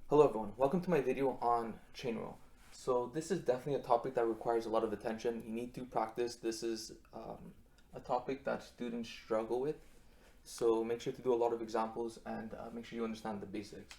Hello everyone, welcome to my video on chain rule. So this is definitely a topic that requires a lot of attention. You need to practice. This is a topic that students struggle with. So make sure to do a lot of examples and make sure you understand the basics.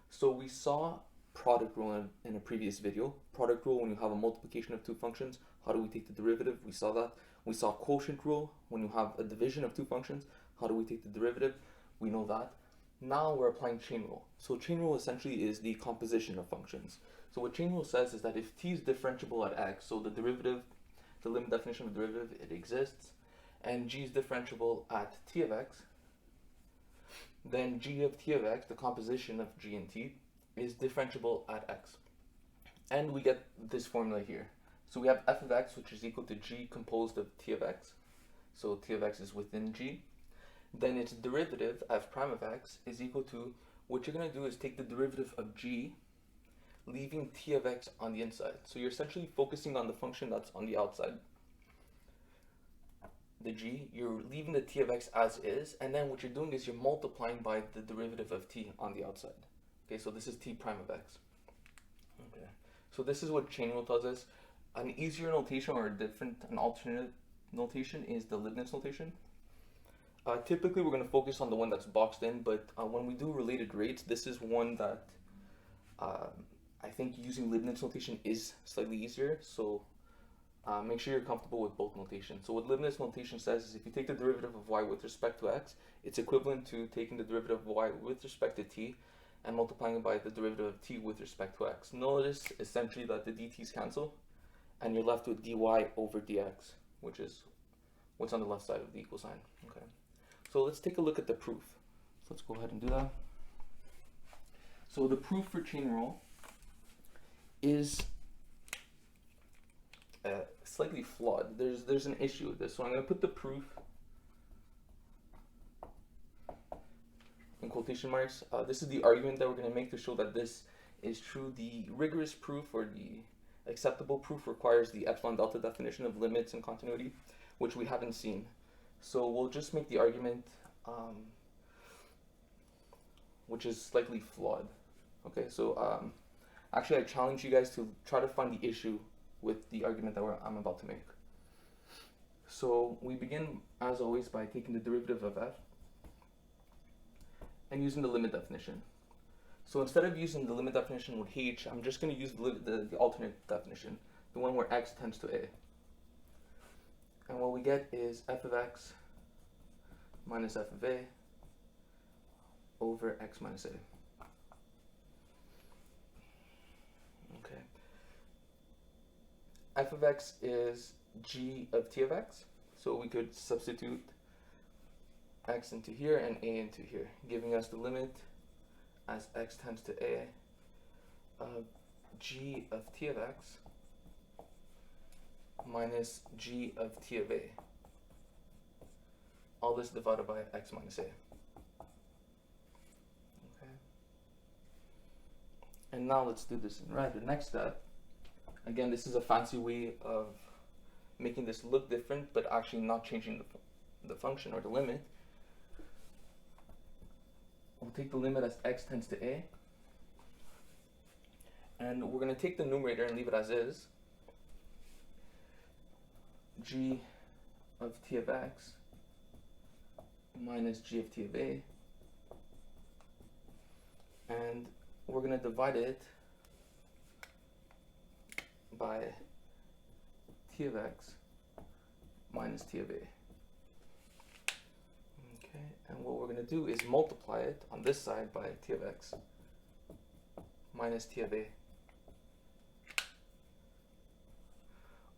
So we saw product rule in a previous video. Product rule, when you have a multiplication of two functions, how do we take the derivative? We saw that. We saw quotient rule, when you have a division of two functions, how do we take the derivative? We know that. Now we're applying chain rule. So chain rule essentially is the composition of functions. So what chain rule says is that if t is differentiable at x, so the derivative, the limit definition of the derivative, it exists, and g is differentiable at t of x, then g of t of x, the composition of g and t, is differentiable at x. And we get this formula here. So we have f of x, which is equal to g composed of t of x. So t of x is within g. Then its derivative, f prime of x, is equal to, what you're going to do is take the derivative of g, leaving t of x on the inside. So you're essentially focusing on the function that's on the outside. The g, you're leaving the t of x as is, and then what you're doing is you're multiplying by the derivative of t on the outside. Okay, so this is t prime of x. Okay, so this is what chain rule tells us. An easier notation or an alternate notation is the Leibniz notation. Typically, we're going to focus on the one that's boxed in, but when we do related rates, this is one that I think using Leibniz notation is slightly easier. So make sure you're comfortable with both notations. So what Leibniz notation says is if you take the derivative of y with respect to x, it's equivalent to taking the derivative of y with respect to t and multiplying it by the derivative of t with respect to x. Notice essentially that the dt's cancel, and you're left with dy over dx, which is what's on the left side of the equal sign. Okay. So let's take a look at the proof. So let's go ahead and do that. So the proof for chain rule is slightly flawed. There's an issue with this. So I'm going to put the proof in quotation marks. This is the argument that we're going to make to show that this is true. The rigorous proof or the acceptable proof requires the epsilon delta definition of limits and continuity, which we haven't seen. So we'll just make the argument which is slightly flawed. Okay, so actually I challenge you guys to try to find the issue with the argument that I'm about to make. So we begin, as always, by taking the derivative of f and using the limit definition. So instead of using the limit definition with h, I'm just going to use the alternate definition, the one where x tends to a. And what we get is f of x minus f of a over x minus a. Okay. F of x is g of t of x, so we could substitute x into here and a into here, giving us the limit as x tends to a of g of t of x minus g of t of a. All this divided by x minus a. Okay. And now let's do this in red. The next step, again, this is a fancy way of making this look different, but actually not changing the function or the limit. We'll take the limit as x tends to a, and we're going to take the numerator and leave it as is. G of t of x minus g of t of a, and we're going to divide it by t of x minus t of a. Okay, and what we're going to do is multiply it on this side by t of x minus t of a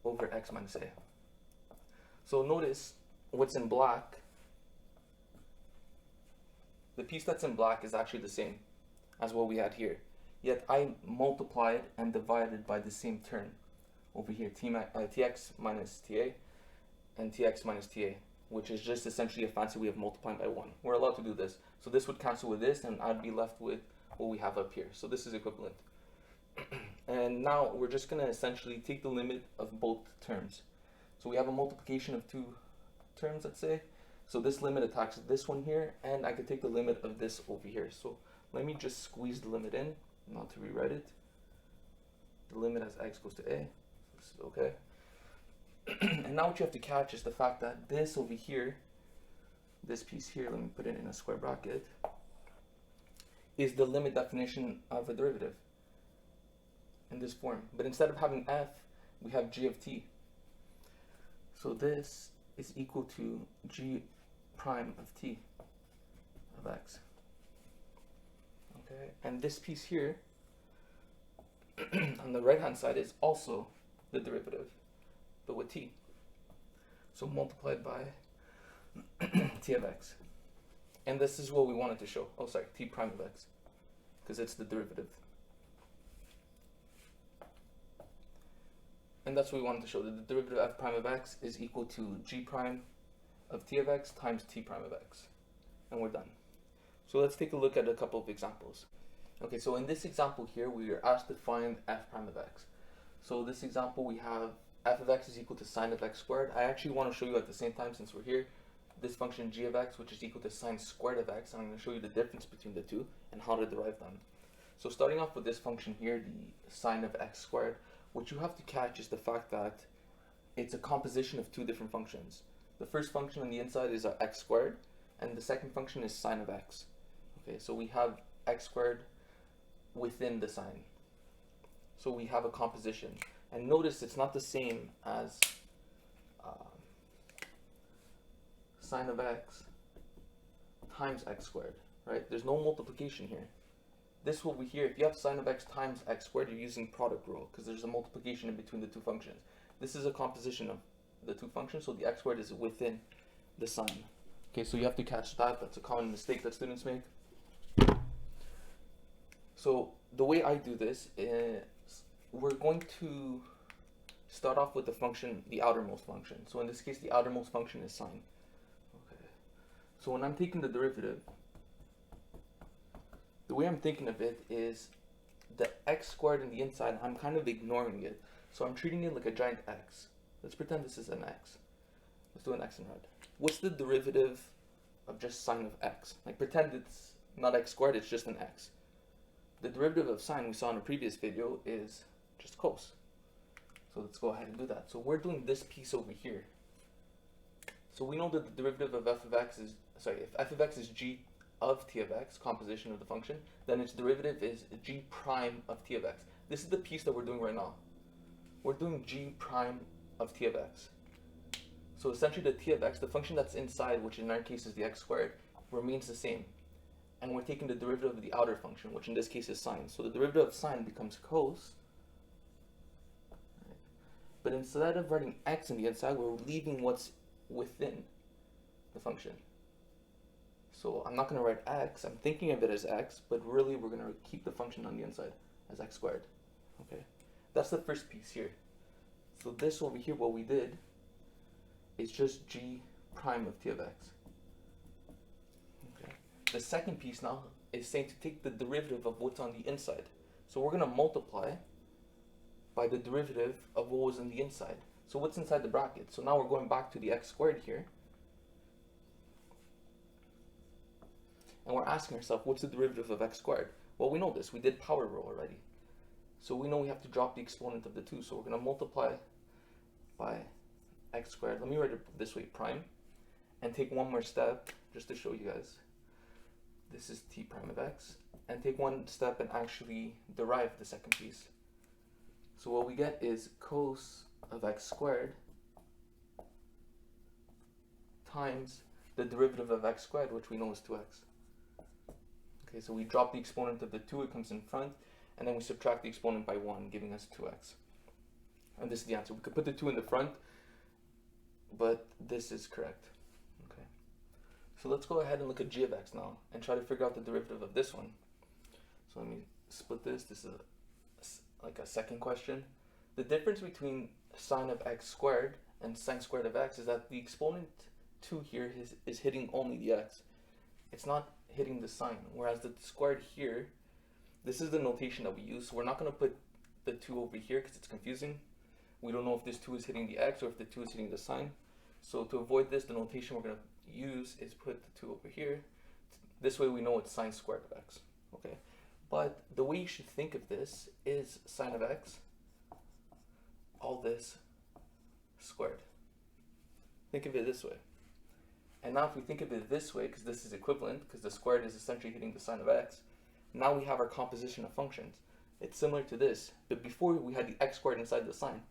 over x minus a. So notice what's in black. The piece that's in black is actually the same as what we had here. Yet I multiplied and divided by the same term over here, tx minus ta and tx minus ta, which is just essentially a fancy way of multiplying by 1. We're allowed to do this. So this would cancel with this, and I'd be left with what we have up here. So this is equivalent. And now we're just going to essentially take the limit of both terms. So we have a multiplication of two terms, let's say. So this limit attacks this one here, and I could take the limit of this over here. So let me just squeeze the limit in. not to rewrite it. The limit as x goes to a. This is okay. And now what you have to catch is the fact that this over here, this piece here, let me put it in a square bracket, is the limit definition of a derivative in this form. But instead of having f, we have g of t. So this is equal to g prime of t of x. Okay, and this piece here on the right hand side is also the derivative, but with t. So multiplied by t of x. And this is what we wanted to show. Oh, sorry, t prime of x, because it's the derivative. And that's what we wanted to show, that the derivative of f prime of x is equal to g prime of t of x times t prime of x. And we're done. So let's take a look at a couple of examples. Okay, so in this example here, we are asked to find f prime of x. So this example, we have f of x is equal to sine of x squared. I actually want to show you at the same time, since we're here, this function g of x, which is equal to sine squared of x. I'm going to show you the difference between the two and how to derive them. So starting off with this function here, the sine of x squared, what you have to catch is the fact that it's a composition of two different functions. The first function on the inside is x squared, and the second function is sine of x. Okay, so we have x squared within the sine. So we have a composition. And notice it's not the same as sine of x times x squared, right? There's no multiplication here. This will be here, if you have sine of x times x squared, you're using product rule, because there's a multiplication in between the two functions. This is a composition of the two functions, so the x squared is within the sine. Okay, so you have to catch that. That's a common mistake that students make. So the way I do this is we're going to start off with the function, the outermost function. So in this case, the outermost function is sine. Okay. So when I'm taking the derivative, the way I'm thinking of it is the x squared in the inside, I'm kind of ignoring it. So I'm treating it like a giant x. Let's pretend this is an x. Let's do an x in red. What's the derivative of just sine of x? Like pretend it's not x squared, it's just an x. The derivative of sine we saw in a previous video is just cos. So let's go ahead and do that. So we're doing this piece over here. So we know that the derivative of f of x is, sorry, if f of x is g of t of x, composition of the function, then its derivative is g prime of t of x. This is the piece that we're doing right now. We're doing g prime of t of x. So essentially the t of x, the function that's inside, which in our case is the x squared, remains the same. And we're taking the derivative of the outer function, which in this case is sine. So the derivative of sine becomes cos. But instead of writing x in the inside, we're leaving what's within the function. So I'm not going to write x, I'm thinking of it as x, but really we're going to keep the function on the inside as x squared. Okay, that's the first piece here. So this over here, what we did is just g prime of t of x. Okay. The second piece now is saying to take the derivative of what's on the inside. So we're going to multiply by the derivative of what was in the inside. So what's inside the bracket? So now we're going back to the x squared here. And we're asking ourselves, what's the derivative of x squared? Well, we know this. We did power rule already. So we know we have to drop the exponent of the 2. So we're going to multiply by x squared. Let me write it this way, prime. And take one more step, just to show you guys. This is t prime of x. And take one step and actually derive the second piece. So what we get is cos of x squared times the derivative of x squared, which we know is 2x. Okay, so we drop the exponent of the 2, it comes in front, and then we subtract the exponent by 1, giving us 2x. And this is the answer. We could put the 2 in the front, but this is correct. Okay. So let's go ahead and look at g of x now, and try to figure out the derivative of this one. So let me split this. This is like a second question. The difference between sine of x squared and sine squared of x is that the exponent 2 here is hitting only the x. It's not hitting the sine, whereas the squared here, this is the notation that we use. So we're not going to put the 2 over here because it's confusing. We don't know if this 2 is hitting the x or if the 2 is hitting the sine. So to avoid this, the notation we're going to use is put the 2 over here. This way we know it's sine squared of x. Okay. But the way you should think of this is sine of x, all this squared. Think of it this way. And now if we think of it this way, because this is equivalent, because the squared is essentially hitting the sine of x, now we have our composition of functions. It's similar to this, but before we had the x squared inside the sine.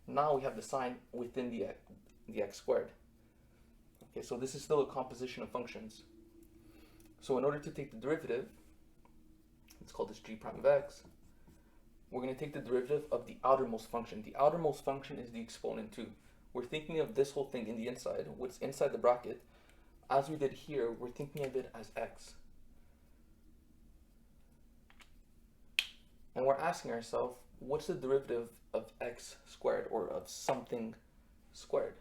Now we have the sine within the x squared. Okay, so this is still a composition of functions. So in order to take the derivative, let's call this g prime of x, we're going to take the derivative of the outermost function. The outermost function is the exponent 2. We're thinking of this whole thing in the inside, what's inside the bracket. As we did here, we're thinking of it as x. And we're asking ourselves, what's the derivative of x squared, or of something squared?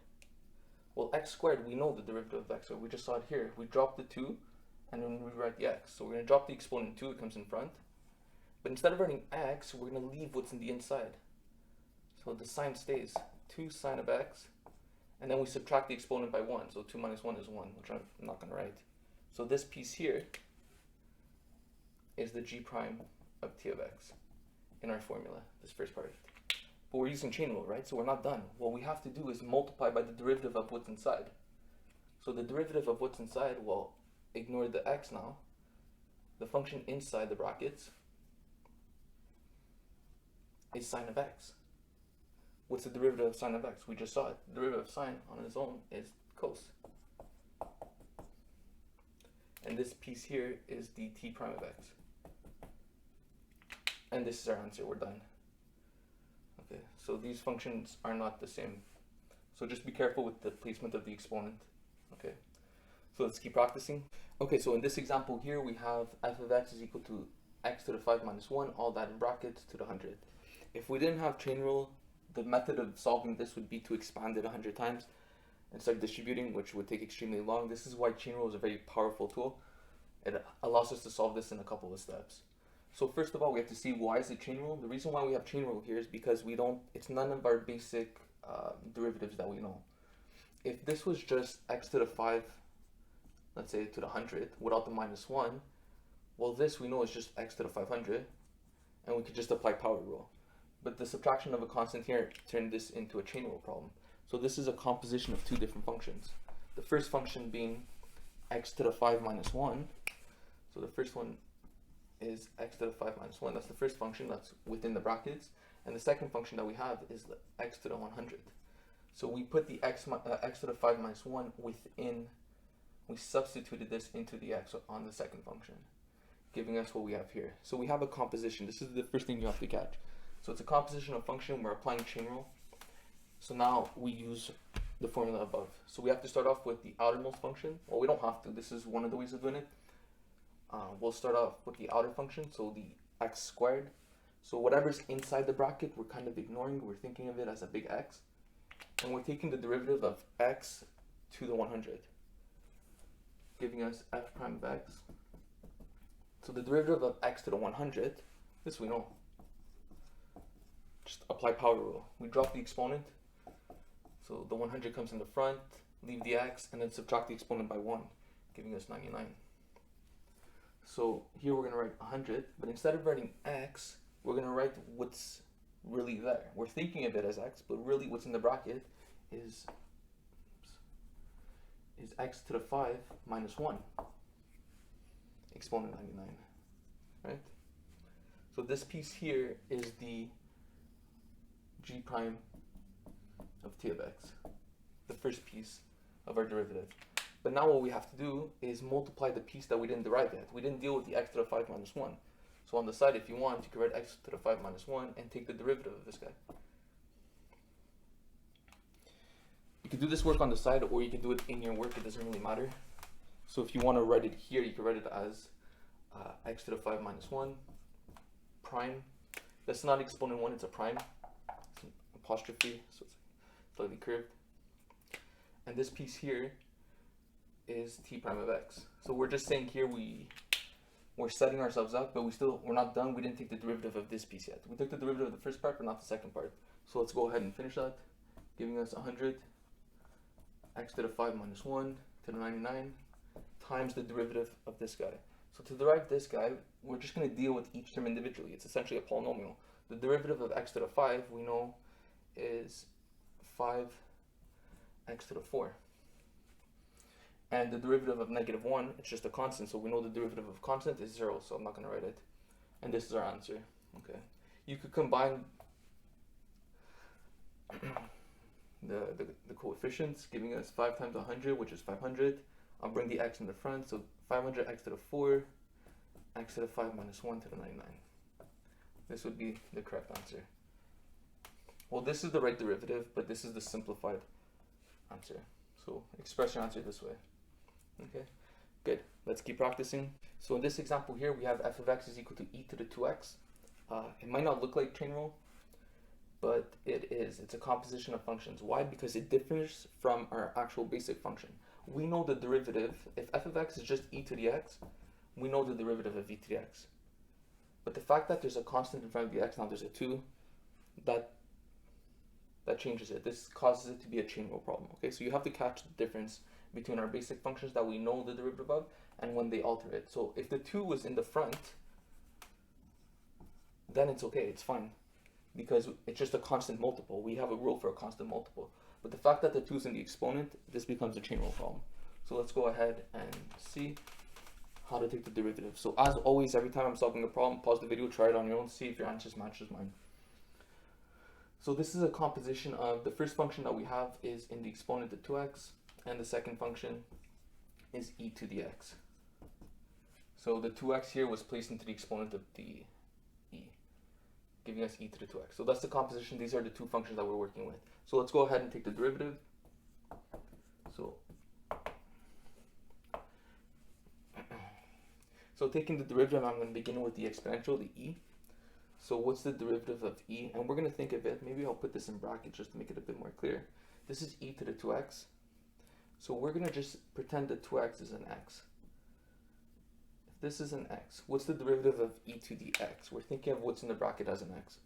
Well, x squared, we know the derivative of x squared. We just saw it here. We drop the 2, and then we write the x. So we're going to drop the exponent 2, it comes in front. But instead of writing x, we're going to leave what's in the inside. So the sign stays 2 sine of x, and then we subtract the exponent by 1. So 2 minus 1 is 1, which I'm not going to write. So this piece here is the g prime of t of x in our formula, this first part. But we're using chain rule, right? So we're not done. What we have to do is multiply by the derivative of what's inside. So the derivative of what's inside, well, ignore the x now. The function inside the brackets is sine of x. What's the derivative of sine of x? We just saw it. The derivative of sine on its own is cos. And this piece here is the t prime of x. And this is our answer, we're done. Okay, so these functions are not the same. So just be careful with the placement of the exponent. Okay, so let's keep practicing. Okay, so in this example here, we have f of x is equal to x to the 5 minus 1, all that in brackets, to the 100. If we didn't have chain rule, the method of solving this would be to expand it 100 times and start distributing, which would take extremely long. This is why chain rule is a very powerful tool. It allows us to solve this in a couple of steps. So first of all, we have to see, why is it chain rule? The reason why we have chain rule here is because it's none of our basic derivatives that we know. If this was just x to the 5, let's say to the 100, without the minus 1, well, this we know is just x to the 500, and we could just apply power rule. But the subtraction of a constant here turned this into a chain rule problem. So this is a composition of two different functions. The first function being x to the 5 minus 1. So the first one is x to the 5 minus 1. That's the first function that's within the brackets. And the second function that we have is the x to the 100. So we put the x to the 5 minus 1 within, we substituted this into the x on the second function, giving us what we have here. So we have a composition. This is the first thing you have to catch. So it's a composition of function. We're applying chain rule. So now we use the formula above. So we have to start off with the outermost function. Well, we don't have to. This is one of the ways of doing it. We'll start off with the outer function, so the x squared. So whatever's inside the bracket, we're kind of ignoring. We're thinking of it as a big X. And we're taking the derivative of x to the 100, giving us f prime of x. So the derivative of x to the 100, this we know. Just apply power rule. We drop the exponent. So the 100 comes in the front, leave the x, and then subtract the exponent by 1, giving us 99. So here we're going to write 100, but instead of writing x, we're going to write what's really there. We're thinking of it as x, but really what's in the bracket is x to the 5 minus 1, exponent 99, right? So this piece here is the g prime of t of x, the first piece of our derivative. But now what we have to do is multiply the piece that we didn't derive yet. We didn't deal with the x to the 5 minus 1. So on the side, if you want, you can write x to the 5 minus 1 and take the derivative of this guy. You can do this work on the side, or you can do it in your work. It doesn't really matter. So if you want to write it here, you can write it as x to the 5 minus 1 prime. That's not exponent 1, it's a prime. It's an apostrophe, so it's slightly curved. And this piece here is t prime of x. So we're just saying here we're setting ourselves up, but we're not done. We didn't take the derivative of this piece yet. We took the derivative of the first part, but not the second part. So let's go ahead and finish that, giving us 100 x to the 5 minus 1 to the 99 times the derivative of this guy. So to derive this guy, we're just going to deal with each term individually. It's essentially a polynomial. The derivative of x to the 5 we know is 5x to the 4. And the derivative of negative 1, it's just a constant, so we know the derivative of constant is 0, so I'm not going to write it. And this is our answer. Okay. You could combine the coefficients, giving us 5 times 100, which is 500. I'll bring the x in the front, so 500x to the 4, x to the 5 minus 1 to the 99. This would be the correct answer. Well, this is the right derivative, but this is the simplified answer. So express your answer this way. Okay, good. Let's keep practicing. So in this example here, we have f of x is equal to e to the 2x. It might not look like chain rule, but it is. It's a composition of functions. Why? Because it differs from our actual basic function. We know the derivative. If f of x is just e to the x, we know the derivative of e to the x. But the fact that there's a constant in front of the x, now there's a 2, that changes it. This causes it to be a chain rule problem. Okay, so you have to catch the difference between our basic functions that we know the derivative of and when they alter it. So if the 2 was in the front, then it's okay, it's fine, because it's just a constant multiple. We have a rule for a constant multiple. But the fact that the 2 is in the exponent, this becomes a chain rule problem. So let's go ahead and see how to take the derivative. So as always, every time I'm solving a problem, pause the video, try it on your own, see if your answers matches mine. So this is a composition of the first function that we have is in the exponent of 2x, and the second function is e to the x. So the 2x here was placed into the exponent of the e, giving us e to the 2x. So that's the composition. These are the two functions that we're working with. So let's go ahead and take the derivative. So taking the derivative, I'm going to begin with the exponential, the e. So what's the derivative of e? And we're going to think of it, maybe I'll put this in brackets just to make it a bit more clear. This is e to the 2x. So we're going to just pretend that 2x is an x. If this is an x, what's the derivative of e to the x? We're thinking of what's in the bracket as an x.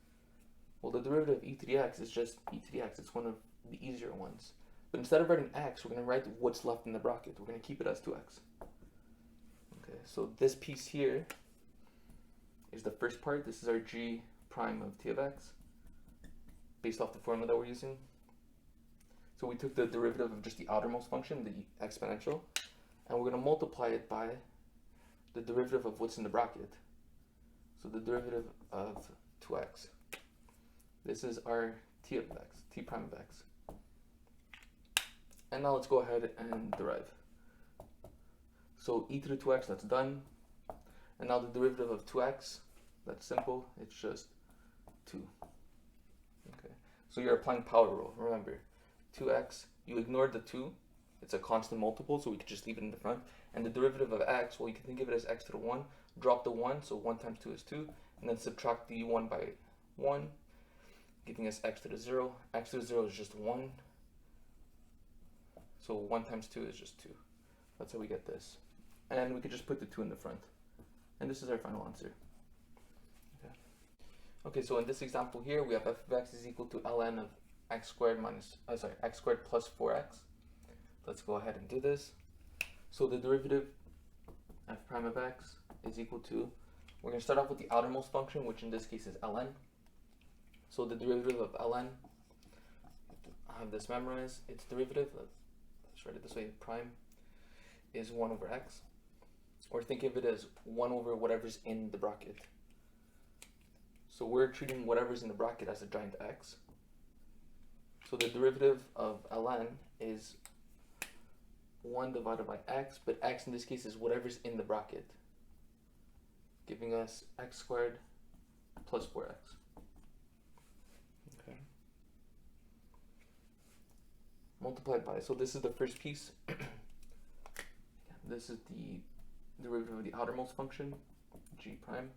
Well, the derivative of e to the x is just e to the x. It's one of the easier ones. But instead of writing x, we're going to write what's left in the bracket. We're going to keep it as 2x. Okay, so this piece here is the first part. This is our g prime of t of x, based off the formula that we're using. So we took the derivative of just the outermost function, the exponential, and we're going to multiply it by the derivative of what's in the bracket. So the derivative of 2x. This is our t of x, t prime of x. And now let's go ahead and derive. So e to the 2x, that's done. And now the derivative of 2x, that's simple. It's just 2. Okay. So you're applying power rule. Remember, 2x, you ignored the 2. It's a constant multiple, so we could just leave it in the front. And the derivative of x, well, you can think of it as x to the 1. Drop the 1, so 1 times 2 is 2. And then subtract the 1 by 1, giving us x to the 0. X to the 0 is just 1. So 1 times 2 is just 2. That's how we get this. And we could just put the 2 in the front. And this is our final answer. Okay, so in this example here, we have f of x is equal to ln of x squared x squared plus 4x. Let's go ahead and do this. So the derivative f prime of x is equal to, we're going to start off with the outermost function, which in this case is ln. So the derivative of ln, I have this memorized. Its derivative, let's write it this way, prime is 1 over x. Or think of it as 1 over whatever's in the bracket. So we're treating whatever's in the bracket as a giant x. So the derivative of ln is 1 divided by x, but x in this case is whatever's in the bracket, giving us x squared plus 4x. Okay. Multiplied by, so this is the first piece. This is the derivative of the outermost function, g prime,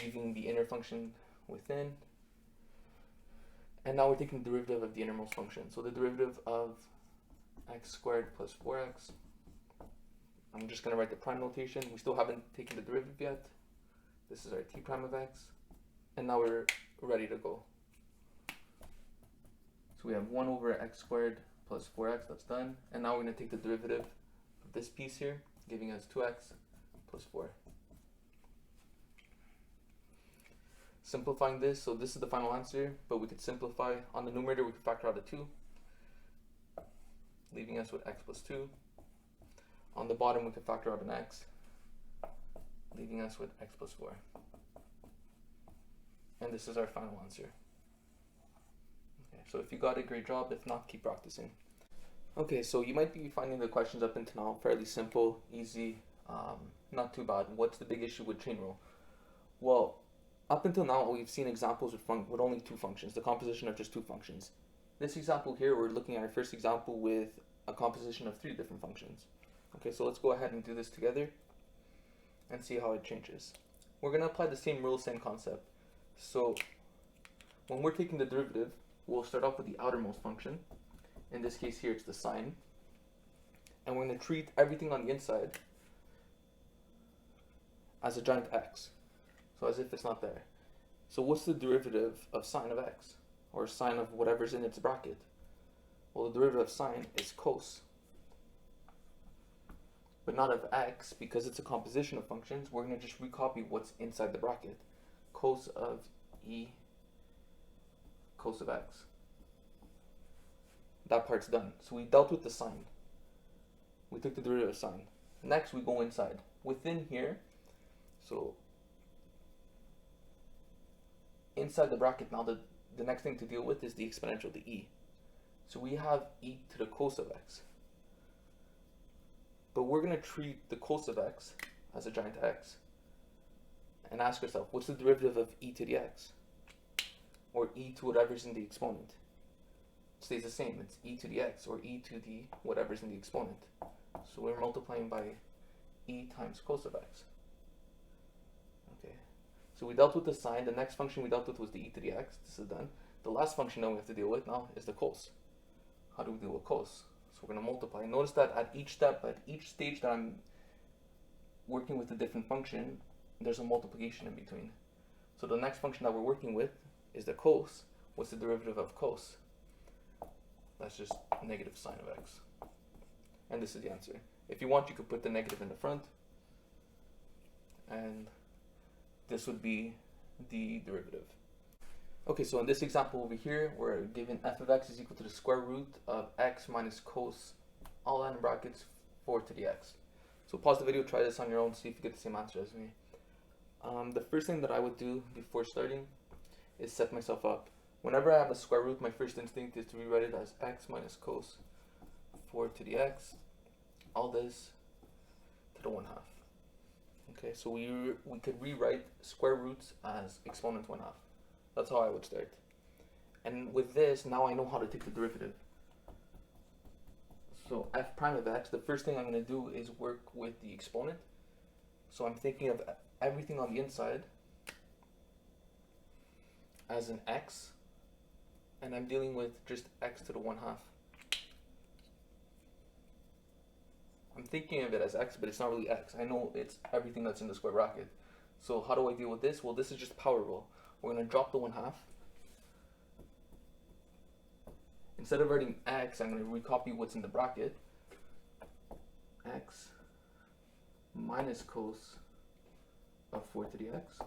leaving the inner function within. And now we're taking the derivative of the innermost function. So the derivative of x squared plus 4x. I'm just going to write the prime notation. We still haven't taken the derivative yet. This is our t prime of x. And now we're ready to go. So we have 1 over x squared plus 4x. That's done. And now we're going to take the derivative of this piece here, giving us 2x plus 4. simplifying this, so this is the final answer, but we could simplify. On the numerator, we could factor out a 2, leaving us with x plus 2. On the bottom, we could factor out an x, leaving us with x plus 4. And this is our final answer. Okay, so if you got it, great job. If not, keep practicing. Okay, so you might be finding the questions up until now fairly simple, easy, not too bad. What's the big issue with chain rule? Well, up until now, we've seen examples with only 2 functions, the composition of just 2 functions. This example here, we're looking at our first example with a composition of 3 different functions. Okay, so let's go ahead and do this together and see how it changes. We're going to apply the same rule, same concept. So when we're taking the derivative, we'll start off with the outermost function. In this case here, it's the sine. And we're going to treat everything on the inside as a giant X. So as if it's not there. So what's the derivative of sine of X? Or sine of whatever's in its bracket? Well, the derivative of sine is cos. But not of X, because it's a composition of functions. We're going to just recopy what's inside the bracket. Cos of E cos of X. That part's done. So we dealt with the sine. We took the derivative of sine. Next, we go inside. Within here, so inside the bracket, now the next thing to deal with is the exponential, the e. So we have e to the cos of x. But we're going to treat the cos of x as a giant X and ask ourselves, what's the derivative of e to the x? Or e to whatever's in the exponent? It stays the same. It's e to the x, or e to the whatever's in the exponent. So we're multiplying by e times cos of x. Okay. So we dealt with the sine. The next function we dealt with was the e to the x. This is done. The last function that we have to deal with now is the cos. How do we deal with cos? So we're going to multiply. Notice that at each step, at each stage that I'm working with a different function, there's a multiplication in between. So the next function that we're working with is the cos. What's the derivative of cos? That's just negative sine of x. And this is the answer. If you want, you could put the negative in the front. And this would be the derivative. Okay, so in this example over here, we're given f of x is equal to the square root of x minus cos, all that in brackets, 4 to the x. So pause the video, try this on your own, see if you get the same answer as me. The first thing that I would do before starting is set myself up. Whenever I have a square root, my first instinct is to rewrite it as x minus cos 4 to the x, all this to the 1/2. Okay, so we could rewrite square roots as exponent 1/2. That's how I would start. And with this, now I know how to take the derivative. So f prime of x, the first thing I'm going to do is work with the exponent. So I'm thinking of everything on the inside as an x, and I'm dealing with just x to the 1/2. I'm thinking of it as x, but it's not really x. I know it's everything that's in the square bracket. So how do I deal with this? Well, this is just power rule. We're going to drop the 1/2. Instead of writing x, I'm going to recopy what's in the bracket. X minus cos of 4 to the x.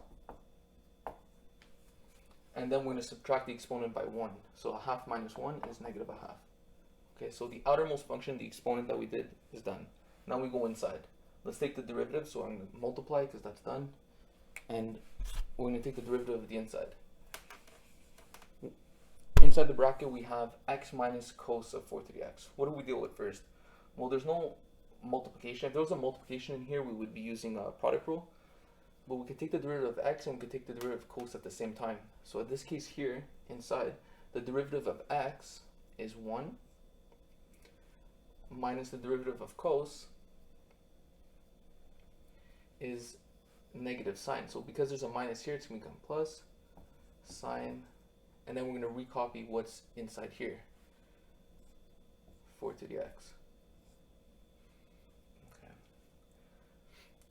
And then we're going to subtract the exponent by 1. So 1/2 minus 1 is negative 1/2. Okay, so the outermost function, the exponent that we did, is done. Now we go inside. Let's take the derivative, so I'm going to multiply because that's done. And we're going to take the derivative of the inside. Inside the bracket, we have x minus cos of 4 to the x. What do we deal with first? Well, there's no multiplication. If there was a multiplication in here, we would be using a product rule. But we could take the derivative of x and we could take the derivative of cos at the same time. So in this case here, inside, the derivative of x is 1 minus the derivative of cos is negative sine. So because there's a minus here, it's going to become plus sine, and then we're going to recopy what's inside here, 4 to the x. Okay.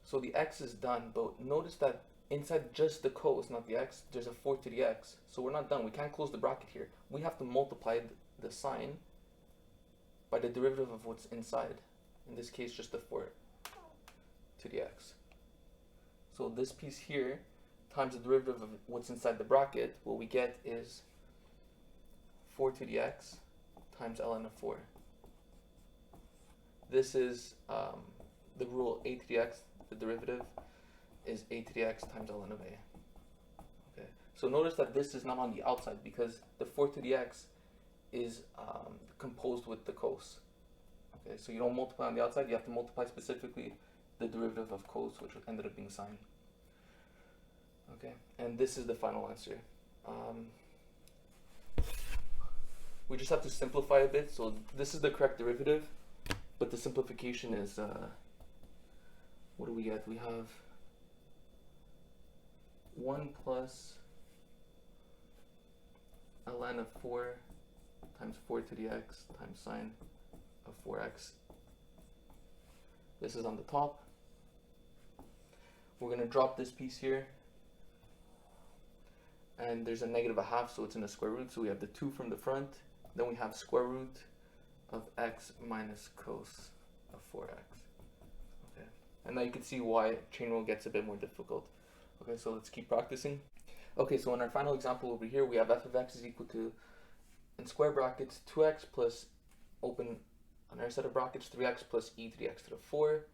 So the x is done, but notice that inside just the cos, not the x, there's a 4 to the x. So we're not done. We can't close the bracket here. We have to multiply the sine by the derivative of what's inside. In this case, just the 4 to the x. So this piece here times the derivative of what's inside the bracket, what we get is 4 to the x times ln of 4. This is the rule a to the x, the derivative is a to the x times ln of a. Okay. So notice that this is not on the outside because the 4 to the x is composed with the cos. Okay, so you don't multiply on the outside, you have to multiply specifically the derivative of cos, which ended up being sine. Okay, and this is the final answer. We just have to simplify a bit. So this is the correct derivative, but the simplification is, what do we get? We have 1 plus ln of 4 times 4 to the x times sine of 4x. This is on the top. We're going to drop this piece here. And there's a negative 1/2, so it's in the square root. So we have the 2 from the front. Then we have square root of x minus cos of 4x. Okay. And now you can see why chain rule gets a bit more difficult. Okay, so let's keep practicing. Okay, so in our final example over here, we have f of x is equal to, in square brackets, 2x plus, open another set of brackets, 3x plus e to the x to the 4.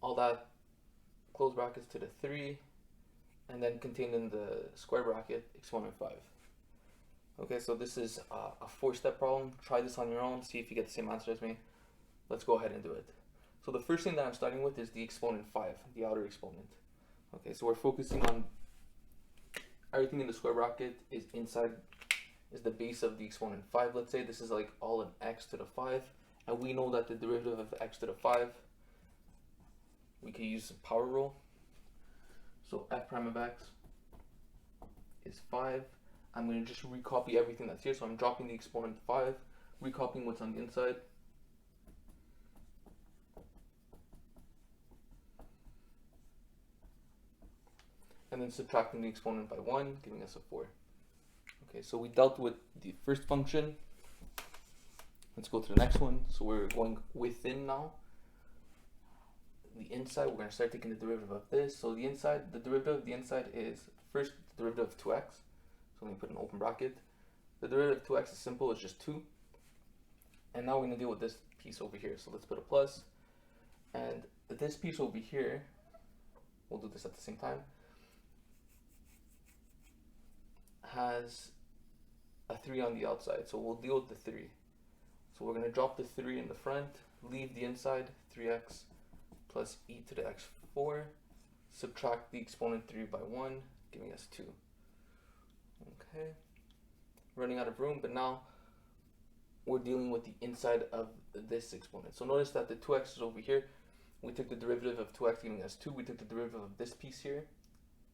All that, close brackets to the 3. And then contained in the square bracket, exponent 5. Okay, so this is a 4-step problem. Try this on your own, see if you get the same answer as me. Let's go ahead and do it. So the first thing that I'm starting with is the exponent 5, the outer exponent. Okay, so we're focusing on everything in the square bracket is inside, is the base of the exponent 5. Let's say this is like all in x to the 5. And we know that the derivative of x to the 5, we can use power rule. So f prime of x is 5. I'm going to just recopy everything that's here. So I'm dropping the exponent 5, recopying what's on the inside. And then subtracting the exponent by 1, giving us a 4. Okay, so we dealt with the first function. Let's go to the next one. So we're going within now. The inside, we're going to start taking the derivative of this. So the inside, the derivative of the inside is first the derivative of 2x. So let me put an open bracket. The derivative of 2x is simple, it's just 2. And now we're going to deal with this piece over here. So let's put a plus. And this piece over here, we'll do this at the same time, has a 3 on the outside. So we'll deal with the 3. So we're going to drop the 3 in the front, leave the inside, 3x plus e to the x 4, subtract the exponent 3 by 1, giving us 2. Okay, running out of room, but now we're dealing with the inside of this exponent. So notice that the 2x is over here. We took the derivative of 2x giving us 2. We took the derivative of this piece here,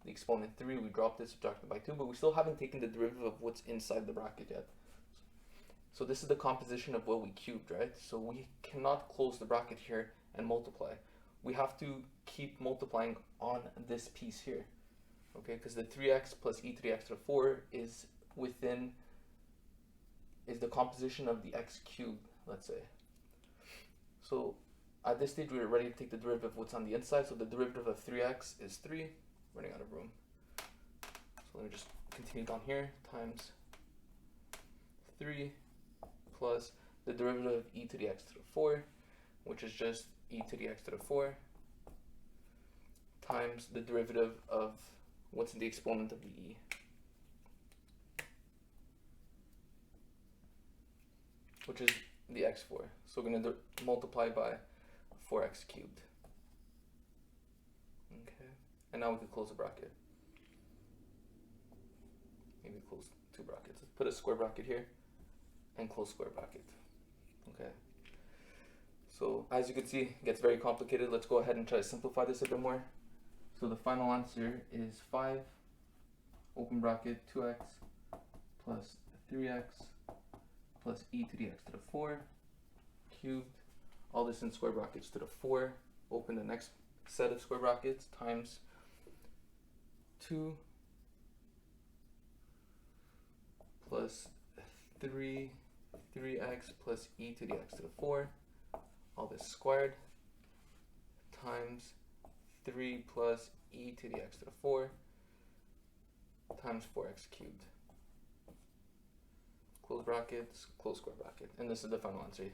the exponent 3. We dropped it, subtracted by 2, but we still haven't taken the derivative of what's inside the bracket yet. So this is the composition of what we cubed, right? So we cannot close the bracket here and multiply. We have to keep multiplying on this piece here, okay? Because the 3x plus e to the x to the 4 is within, is the composition of the x cubed, let's say. So at this stage, we're ready to take the derivative of what's on the inside. So the derivative of 3x is 3, running out of room. So let me just continue down here, times 3 plus the derivative of e to the x to the 4, which is just e to the x to the 4, times the derivative of what's in the exponent of the e. Which is the x4. So we're going to multiply by 4x cubed. Okay, and now we can close the bracket. Maybe close 2 brackets. Let's put a square bracket here and close square bracket. Okay. So as you can see, it gets very complicated. Let's go ahead and try to simplify this a bit more. So the final answer is 5, open bracket, 2x plus 3x plus e to the x to the 4 cubed. All this in square brackets to the 4. Open the next set of square brackets, times 2 plus 3x plus e to the x to the 4. All this squared, times 3 plus e to the x to the 4, times 4x cubed. Close brackets, close square bracket. And this is the final answer.